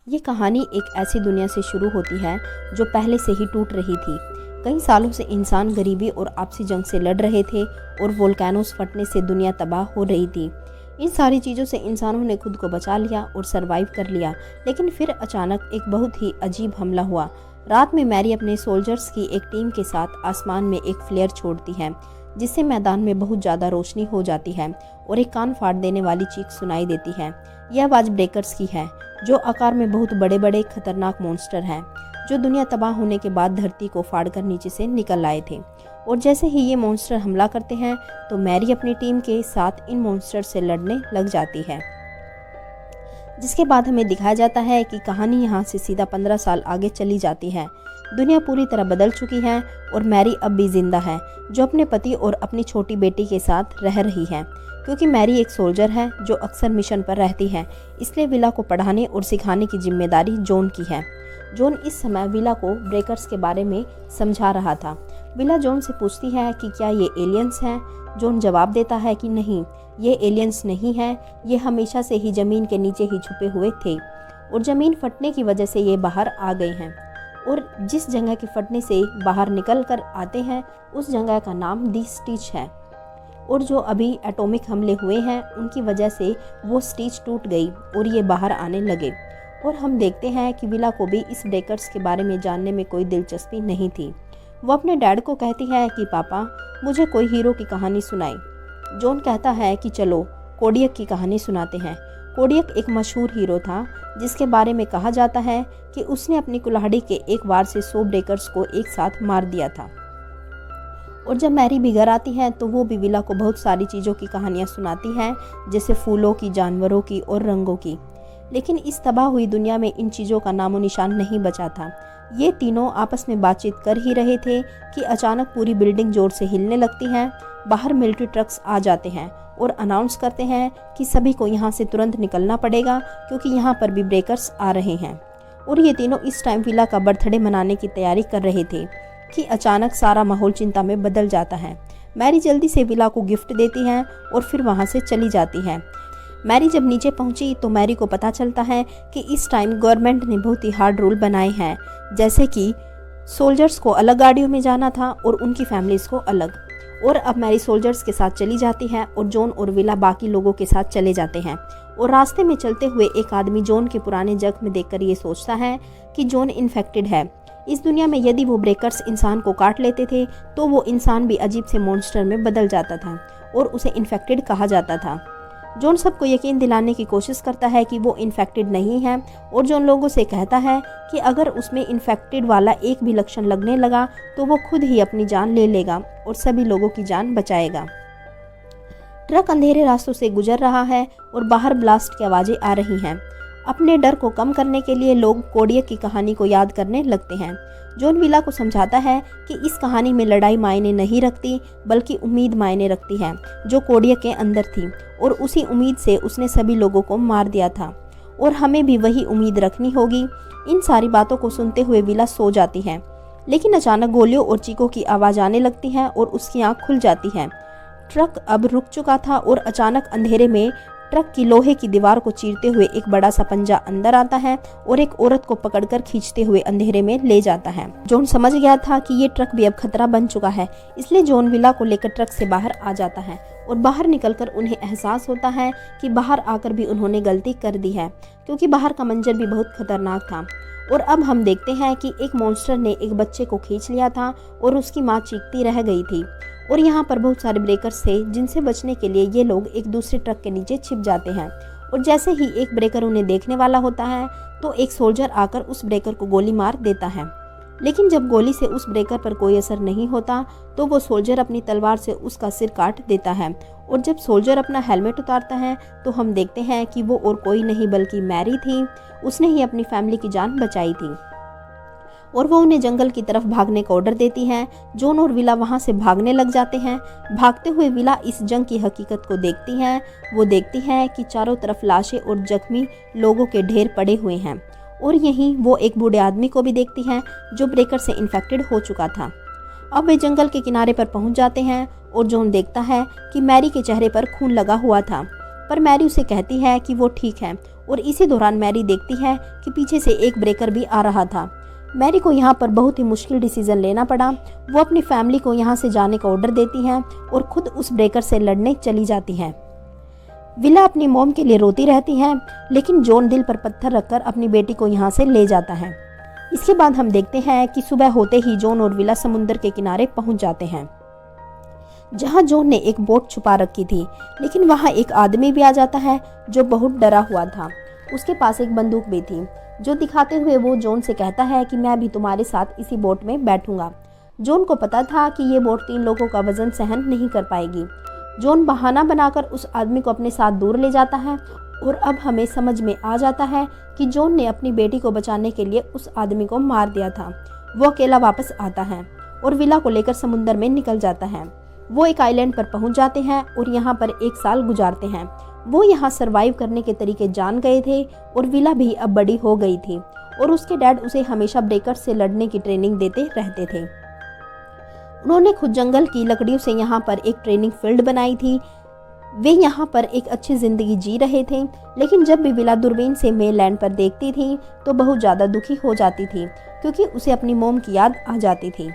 ये कहानी एक ऐसी दुनिया से शुरू होती है जो पहले से ही टूट रही थी। कई सालों से इंसान गरीबी और आपसी जंग से लड़ रहे थे और वोल्केनोस फटने से दुनिया तबाह हो रही थी। इन सारी चीज़ों से इंसानों ने खुद को बचा लिया और सरवाइव कर लिया, लेकिन फिर अचानक एक बहुत ही अजीब हमला हुआ। रात में मैरी अपने सोल्जर्स की एक टीम के साथ आसमान में एक फ्लेयर छोड़ती है, जिससे मैदान में बहुत ज़्यादा रोशनी हो जाती है और एक कान फाड़ देने वाली चीख सुनाई देती है। यह आवाज़ ब्रेकर्स की है, जो आकार में बहुत बड़े बड़े खतरनाक मॉन्स्टर हैं, जो दुनिया तबाह होने के बाद धरती को फाड़कर नीचे से निकल आए थे। और जैसे ही ये मॉन्स्टर हमला करते हैं तो मैरी अपनी टीम के साथ इन मॉन्स्टर से लड़ने लग जाती है। जिसके बाद हमें दिखाया जाता है कि कहानी यहाँ से सीधा 15 साल आगे चली जाती है। दुनिया पूरी तरह बदल चुकी है और मैरी अब भी जिंदा है, जो अपने पति और अपनी छोटी बेटी के साथ रह रही है। क्योंकि मैरी एक सोल्जर है जो अक्सर मिशन पर रहती है, इसलिए विला को पढ़ाने और सिखाने की जिम्मेदारी जॉन की है। जॉन इस समय विला को ब्रेकर्स के बारे में समझा रहा था। विला जॉन से पूछती है कि क्या ये एलियंस हैं। जॉन जवाब देता है कि नहीं, ये एलियंस नहीं है, ये हमेशा से ही ज़मीन के नीचे ही छुपे हुए थे और ज़मीन फटने की वजह से ये बाहर आ गए हैं। और जिस जगह के फटने से बाहर निकल कर आते हैं उस जगह का नाम दी स्टिच है। और जो अभी एटॉमिक हमले हुए हैं उनकी वजह से वो स्टिच टूट गई और ये बाहर आने लगे। और हम देखते हैं कि विला को भी इस ब्रेकर्स के बारे में जानने में कोई दिलचस्पी नहीं थी। वो अपने डैड को कहती है कि पापा, मुझे कोई हीरो की कहानी सुनाई। जॉन कहता है कि चलो कोडियक की कहानी सुनाते हैं। कोडियक एक मशहूर हीरो था जिसके बारे में कहा जाता है कि उसने अपनी कुल्हाड़ी के एक वार से 100 ब्रेकर्स को एक साथ मार दिया था। और जब मैरी भी घर आती है तो वो भी विला को बहुत सारी चीज़ों की कहानियाँ सुनाती है, जैसे फूलों की, जानवरों की और रंगों की। लेकिन इस तबाह हुई दुनिया में इन चीज़ों का नामो निशान नहीं बचा था। ये तीनों आपस में बातचीत कर ही रहे थे कि अचानक पूरी बिल्डिंग जोर से हिलने लगती है। बाहर मिलिट्री ट्रक्स आ जाते हैं और अनाउंस करते हैं कि सभी को यहाँ से तुरंत निकलना पड़ेगा, क्योंकि यहाँ पर भी ब्रेकर्स आ रहे हैं। और ये तीनों इस टाइम विला का बर्थडे मनाने की तैयारी कर रहे थे कि अचानक सारा माहौल चिंता में बदल जाता है। मैरी जल्दी से विला को गिफ्ट देती है और फिर वहाँ से चली जाती है। मैरी जब नीचे पहुंची तो मैरी को पता चलता है कि इस टाइम गवर्नमेंट ने बहुत ही हार्ड रूल बनाए हैं, जैसे कि सोल्जर्स को अलग गाड़ियों में जाना था और उनकी फैमिलीज को अलग। और अब मैरी सोल्जर्स के साथ चली जाती है और जॉन और विला बाकी लोगों के साथ चले जाते हैं। और रास्ते में चलते हुए एक आदमी जॉन के पुराने जख्म देखकर ये सोचता है कि जॉन इन्फेक्टेड है। इस दुनिया में यदि वो ब्रेकर्स इंसान को काट लेते थे तो वो इंसान भी अजीब से मॉन्स्टर में बदल जाता था और उसे इन्फेक्टेड कहा जाता था। जॉन सबको यकीन दिलाने की कोशिश करता है कि वो इन्फेक्टेड नहीं है और जॉन लोगों से कहता है कि अगर उसमें इन्फेक्टेड वाला एक भी लक्षण लगने लगा तो वो खुद ही अपनी जान ले लेगा और सभी लोगों की जान बचाएगा। ट्रक अंधेरे रास्तों से गुजर रहा है और बाहर ब्लास्ट की आवाज़ें आ रही हैं। अपने डर को कम करने के लिए लोग कोडियक की कहानी को याद करने लगते हैं। जॉन विला को समझाता है कि इस कहानी में लड़ाई मायने नहीं रखती, बल्कि उम्मीद मायने रखती है, जो कोडियक के अंदर थी। और उसी उम्मीद से उसने सभी लोगों को मार दिया था और हमें भी वही उम्मीद रखनी होगी। इन सारी बातों को सुनते हुए विला सो जाती है, लेकिन अचानक गोलियों और चीखों की आवाज़ आने लगती है और उसकी आँख खुल जाती है। ट्रक अब रुक चुका था और अचानक अंधेरे में ट्रक की लोहे की दीवार को चीरते हुए एक बड़ा सा पंजा अंदर आता है और एक औरत को पकड़कर खींचते हुए अंधेरे में ले जाता है। जॉन समझ गया था कि ये ट्रक भी अब खतरा बन चुका है, इसलिए जॉन विला को लेकर ट्रक से बाहर आ जाता है। और बाहर निकलकर उन्हें एहसास होता है कि बाहर आकर भी उन्होंने गलती कर दी है, क्योंकि बाहर का मंजर भी बहुत खतरनाक था। और अब हम देखते हैं कि एक मॉन्स्टर ने एक बच्चे को खींच लिया था और उसकी माँ चीखती रह गई थी। और यहाँ पर बहुत सारे ब्रेकर्स थे, जिनसे बचने के लिए ये लोग एक दूसरे ट्रक के नीचे छिप जाते हैं। और जैसे ही एक ब्रेकर उन्हें देखने वाला होता है तो एक सोल्जर आकर उस ब्रेकर को गोली मार देता है। लेकिन जब गोली से उस ब्रेकर पर कोई असर नहीं होता तो वो सोल्जर अपनी तलवार से उसका सिर काट देता है। और जब सोल्जर अपना हेलमेट उतारता है तो हम देखते हैं कि वो और कोई नहीं बल्कि मैरी थी। उसने ही अपनी फैमिली की जान बचाई थी और वो उन्हें जंगल की तरफ भागने का ऑर्डर देती है। जॉन और विला वहाँ से भागने लग जाते हैं। भागते हुए विला इस जंग की हकीकत को देखती है। वो देखती है कि चारों तरफ लाशें और जख्मी लोगों के ढेर पड़े हुए हैं। और यहीं वो एक बूढ़े आदमी को भी देखती है जो ब्रेकर से इन्फेक्टेड हो चुका था। अब वे जंगल के किनारे पर पहुंच जाते हैं और जॉन देखता है कि मैरी के चेहरे पर खून लगा हुआ था, पर मैरी उसे कहती है कि वो ठीक है और इसी दौरान मैरी देखती है कि पीछे से एक ब्रेकर भी आ रहा था। मैरी को यहाँ पर बहुत ही मुश्किल डिसीजन लेना पड़ा। वो अपनी फैमिली को यहाँ से जाने का ऑर्डर देती हैं और खुद उस ब्रेकर से लड़ने चली जाती हैं। विला अपनी मॉम के लिए रोती रहती है, लेकिन जॉन दिल पर पत्थर रखकर अपनी बेटी को यहाँ से ले जाता है। इसके बाद हम देखते हैं कि सुबह होते ही जॉन और विला समुद्र के किनारे पहुंच जाते हैं, जहां जॉन ने एक बोट छुपा रखी थी। लेकिन वहां एक आदमी भी आ जाता है जो बहुत डरा हुआ था। उसके पास एक बंदूक भी थी, जो दिखाते हुए वो जॉन से कहता है कि मैं भी तुम्हारे साथ इसी बोट में बैठूंगा। जॉन को पता था कि ये बोट 3 लोगों का वजन सहन नहीं कर पाएगी। जॉन बहाना बनाकर उस आदमी को अपने साथ दूर ले जाता है और अब हमें समझ में आ जाता है कि जॉन ने अपनी बेटी को बचाने के लिए उस आदमी को मार दिया था। वो अकेला वापस आता है और विला को लेकर समुद्र में निकल जाता है। वो एक आइलैंड पर पहुंच जाते हैं और यहाँ पर 1 साल गुजारते हैं। वो यहाँ सरवाइव करने के तरीके जान गए थे और विला भी अब बड़ी हो गई थी और उसके डैड उसे हमेशा ब्रेकर से लड़ने की ट्रेनिंग देते रहते थे। उन्होंने खुद जंगल की लकड़ियों से यहाँ पर एक ट्रेनिंग फील्ड बनाई थी। वे यहाँ पर एक अच्छी जिंदगी जी रहे थे, लेकिन जब भी विला दूरबीन से मेनलैंड पर देखती थी तो बहुत ज़्यादा दुखी हो जाती थी, क्योंकि उसे अपनी मॉम की याद आ जाती थी।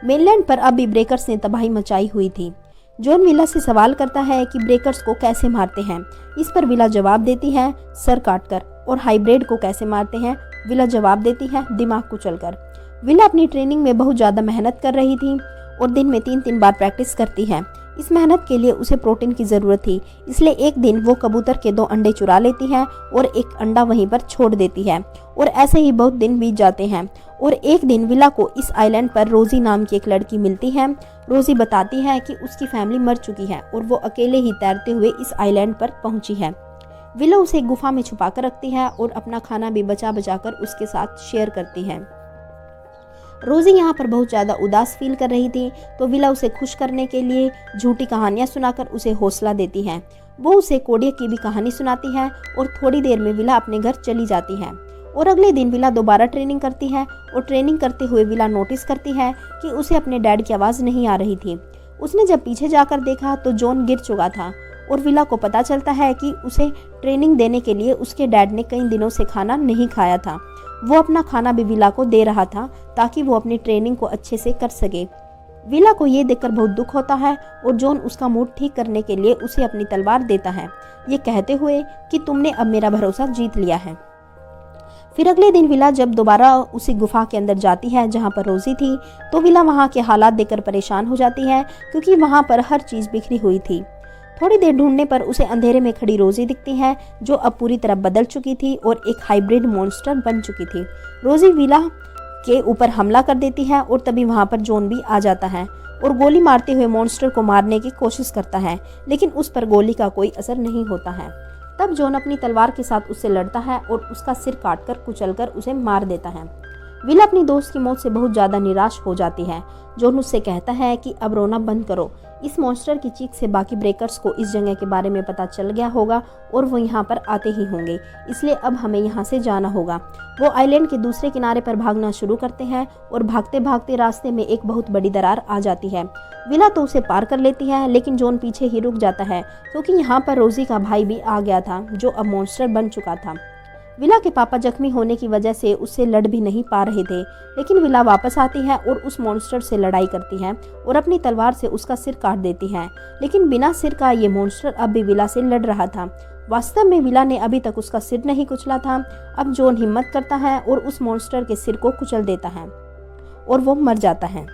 मेनलैंड पर अब भी ब्रेकर्स ने तबाही मचाई हुई थी। जॉन विला से सवाल करता है कि ब्रेकर्स को कैसे मारते हैं। इस पर विला जवाब देती है, सर काटकर। और हाइब्रिड को कैसे मारते हैं? विला जवाब देती है, दिमाग कुचलकर। विला अपनी ट्रेनिंग में बहुत ज़्यादा मेहनत कर रही थी और दिन में 3-3 बार प्रैक्टिस करती है। इस मेहनत के लिए उसे प्रोटीन की ज़रूरत थी, इसलिए एक दिन वो कबूतर के 2 अंडे चुरा लेती है और एक अंडा वहीं पर छोड़ देती है। और ऐसे ही बहुत दिन बीत जाते हैं और एक दिन विला को इस आइलैंड पर रोजी नाम की एक लड़की मिलती है। रोजी बताती है कि उसकी फैमिली मर चुकी है और वो अकेले ही तैरते हुए इस आइलैंड पर पहुंची है। विला उसे एक गुफा में छुपा कर रखती है और अपना खाना भी बचा बचा कर उसके साथ शेयर करती है। रोजी यहाँ पर बहुत ज़्यादा उदास फील कर रही थी, तो विला उसे खुश करने के लिए झूठी कहानियाँ सुनाकर उसे हौसला देती है। वो उसे कोडिया की भी कहानी सुनाती है और थोड़ी देर में विला अपने घर चली जाती है। और अगले दिन विला दोबारा ट्रेनिंग करती है और ट्रेनिंग करते हुए विला नोटिस करती है कि उसे अपने डैड की आवाज़ नहीं आ रही थी। उसने जब पीछे जाकर देखा तो जॉन गिर चुका था और विला को पता चलता है कि उसे ट्रेनिंग देने के लिए उसके डैड ने कई दिनों से खाना नहीं खाया था। वो अपना खाना भी विला को दे रहा था ताकि वो अपनी ट्रेनिंग को अच्छे से कर सके। विला को ये देखकर बहुत दुख होता है और जॉन उसका मूड ठीक करने के लिए उसे अपनी तलवार देता है, ये कहते हुए कि तुमने अब मेरा भरोसा जीत लिया है। फिर अगले दिन विला जब दोबारा उसी गुफा के अंदर जाती है जहाँ पर रोजी थी, तो विला वहाँ के हालात देखकर परेशान हो जाती है, क्योंकि वहाँ पर हर चीज़ बिखरी हुई थी। थोड़ी देर ढूंढने पर उसे अंधेरे में खड़ी रोजी दिखती है, जो अब पूरी तरह बदल चुकी थी और एक हाइब्रिड मॉन्स्टर बन चुकी थी। रोजी विला के ऊपर हमला कर देती है और तभी वहां पर जॉन भी आ जाता है और गोली मारते हुए मॉन्स्टर को मारने की कोशिश करता है, लेकिन उस पर गोली का कोई असर नहीं होता है। तब जॉन अपनी तलवार के साथ उससे लड़ता है और उसका सिर काटकर कुचलकर उसे मार देता है। विला अपनी दोस्त की मौत से बहुत ज़्यादा निराश हो जाती है। जॉन उससे कहता है कि अब रोना बंद करो। इस मॉन्स्टर की चीख से बाकी ब्रेकर्स को इस जगह के बारे में पता चल गया होगा और वो यहाँ पर आते ही होंगे, इसलिए अब हमें यहाँ से जाना होगा। वो आइलैंड के दूसरे किनारे पर भागना शुरू करते हैं और भागते भागते रास्ते में एक बहुत बड़ी दरार आ जाती है। विला तो उसे पार कर लेती है, लेकिन जॉन पीछे ही रुक जाता है, क्योंकि यहाँ पर रोजी का भाई भी आ गया था, जो अब मॉन्स्टर बन चुका था। विला के पापा जख्मी होने की वजह से उससे लड़ भी नहीं पा रहे थे, लेकिन विला वापस आती है और उस मॉन्स्टर से लड़ाई करती है और अपनी तलवार से उसका सिर काट देती है। लेकिन बिना सिर का ये मॉन्स्टर अब भी विला से लड़ रहा था। वास्तव में विला ने अभी तक उसका सिर नहीं कुचला था। अब जॉन हिम्मत करता है और उस मॉन्स्टर के सिर को कुचल देता है और वो मर जाता है।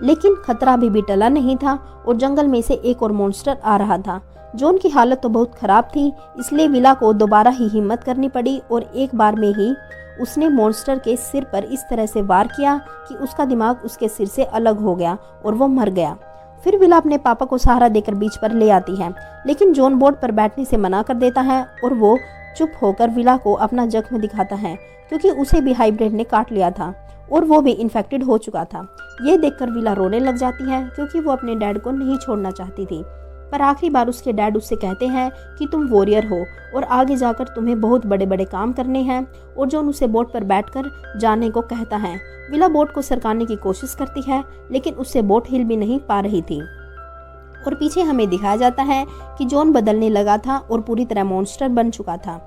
लेकिन खतरा अभी भी टला नहीं था और जंगल में से एक और मॉन्स्टर आ रहा था। जॉन की हालत तो बहुत खराब थी, इसलिए विला को दोबारा ही हिम्मत करनी पड़ी और एक बार में ही उसने मॉन्स्टर के सिर पर इस तरह से वार किया कि उसका दिमाग उसके सिर से अलग हो गया और वो मर गया। फिर विला अपने पापा को सहारा देकर बीच पर ले आती है, लेकिन जॉन बोट पर बैठने से मना कर देता है और वो चुप होकर विला को अपना जख्म दिखाता है, क्योंकि उसे भी हाइब्रिड ने काट लिया था और वो भी इन्फेक्टेड हो चुका था। ये देखकर विला रोने लग जाती है, क्योंकि वो अपने डैड को नहीं छोड़ना चाहती थी। पर आखिरी बार उसके डैड उससे कहते हैं कि तुम वॉरियर हो और आगे जाकर तुम्हें बहुत बड़े बड़े काम करने हैं, और जॉन उसे बोट पर बैठकर जाने को कहता है। विला बोट को सरकाने की कोशिश करती है, लेकिन उससे बोट हिल भी नहीं पा रही थी। और पीछे हमें दिखाया जाता है कि जॉन बदलने लगा था और पूरी तरह मॉन्स्टर बन चुका था।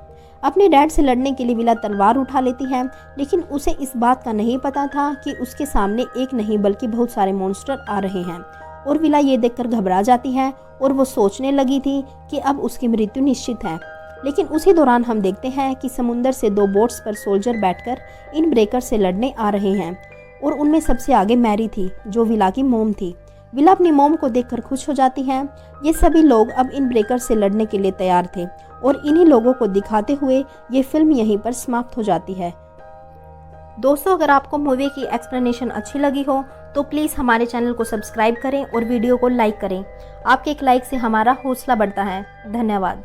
अपने डैड से लड़ने के लिए विला तलवार उठा लेती है, लेकिन उसे इस बात का नहीं पता था कि उसके सामने एक नहीं बल्कि बहुत सारे मॉन्स्टर आ रहे हैं। और विला ये देखकर घबरा जाती है और वो सोचने लगी थी कि अब उसकी मृत्यु निश्चित है। लेकिन उसी दौरान हम देखते हैं कि समुंदर से 2 बोट्स पर सोल्जर बैठकर इन ब्रेकर से लड़ने आ रहे हैं और उनमें सबसे आगे मैरी थी जो विला की मोम थी। विला अपनी मोम को देखकर खुश हो जाती है। ये सभी लोग अब इन ब्रेकर से लड़ने के लिए तैयार थे और इन्हीं लोगों को दिखाते हुए ये फिल्म यहीं पर समाप्त हो जाती है। दोस्तों, अगर आपको मूवी की एक्सप्लेनेशन अच्छी लगी हो तो प्लीज़ हमारे चैनल को सब्सक्राइब करें और वीडियो को लाइक करें। आपके एक लाइक से हमारा हौसला बढ़ता है। धन्यवाद।